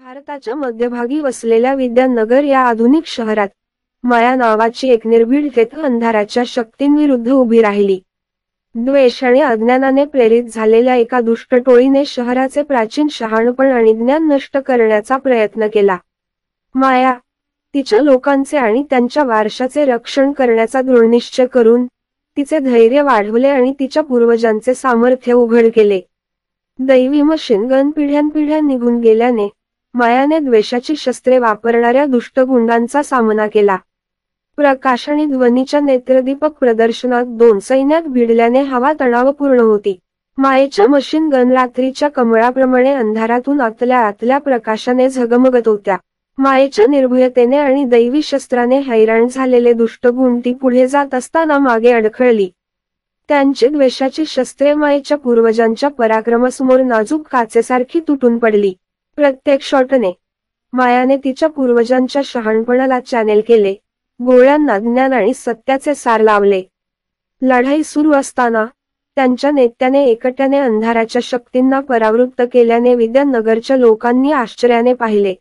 भारताच्या मध्यभागी वसलेल्या विद्यानगर या आधुनिक शहरात माया नावाची एक निर्भीड व्यक्ती अंधाराच्या शक्तींविरुद्ध उभी राहिली. द्वेष आणि अज्ञानाने प्रेरित झालेल्या एका दुष्ट टोळीने शहराचे प्राचीन शहाणपण आणि ज्ञान नष्ट करण्याचा प्रयत्न केला. माया तिच्या लोकांचे आणि त्यांच्या वारशाचे रक्षण करण्याचा दृढनिश्चय करून तिचे धैर्य वाढवले आणि तिच्या पूर्वजांचे सामर्थ्य उघड केले. दैवी मशीन गन पिढ्यानपिढ्या निघून गेल्याने मायाने द्वेषाची शस्त्रे वापरणाऱ्या दुष्ट गुंडांचा सामना केला. प्रकाश आणि ध्वनीच्या नेत्रदीपक प्रदर्शनात दोन सैन्यात भिडल्याने हवा तणावपूर्ण होती. मायेच्या मशीन गन रात्रीच्या कमळाप्रमाणे अंधारातून आतल्या आतल्या प्रकाशाने झगमगत होत्या. मायेच्या निर्भयतेने आणि दैवी शस्त्राने हैराण झालेले दुष्ट गुंड ती पुढे जात असताना मागे अडखळली. त्यांची द्वेषाची शस्त्रे मायेच्या पूर्वजांच्या पराक्रमासमोर नाजूक काचेसारखी तुटून पडली. प्रत्येक शॉटने मायाने तिच्या पूर्वजांच्या शहाणपणाला चॅनेल केले, गोळ्यांना ज्ञान आणि सत्याचे सार लावले. लढाई सुरू असताना त्यांच्या नेत्याने एकट्याने अंधाराच्या शक्तींना परावृत्त केल्याने विद्यानगरच्या लोकांनी आश्चर्याने पाहिले.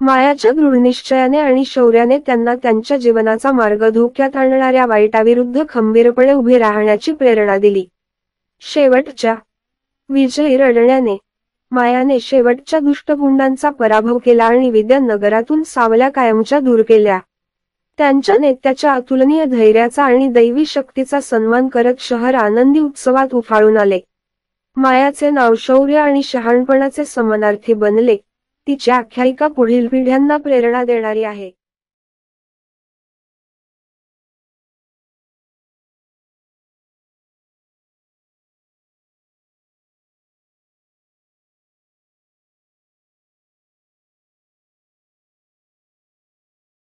मायाच्या दृढनिश्चयाने आणि शौर्याने त्यांना त्यांच्या जीवनाचा मार्ग धोक्यात आणणाऱ्या वाईटाविरुद्ध खंबीरपणे उभे राहण्याची प्रेरणा दिली. शेवटच्या विजयी रडण्याने मायाने शेवटच्या दुष्ट गुंडांचा पराभव केला आणि विद्यानगरातून सावल्या कायमच्या दूर केल्या. त्यांच्या नेत्याच्या अतुलनीय धैर्याचा आणि दैवी शक्तीचा सन्मान करत शहर आनंदी उत्सवात उफाळून आले. मायाचे नाव शौर्य आणि शहाणपणाचे समानार्थी बनले. तिची आख्यायिका पुढील पिढ्यांना प्रेरणा देणारी आहे.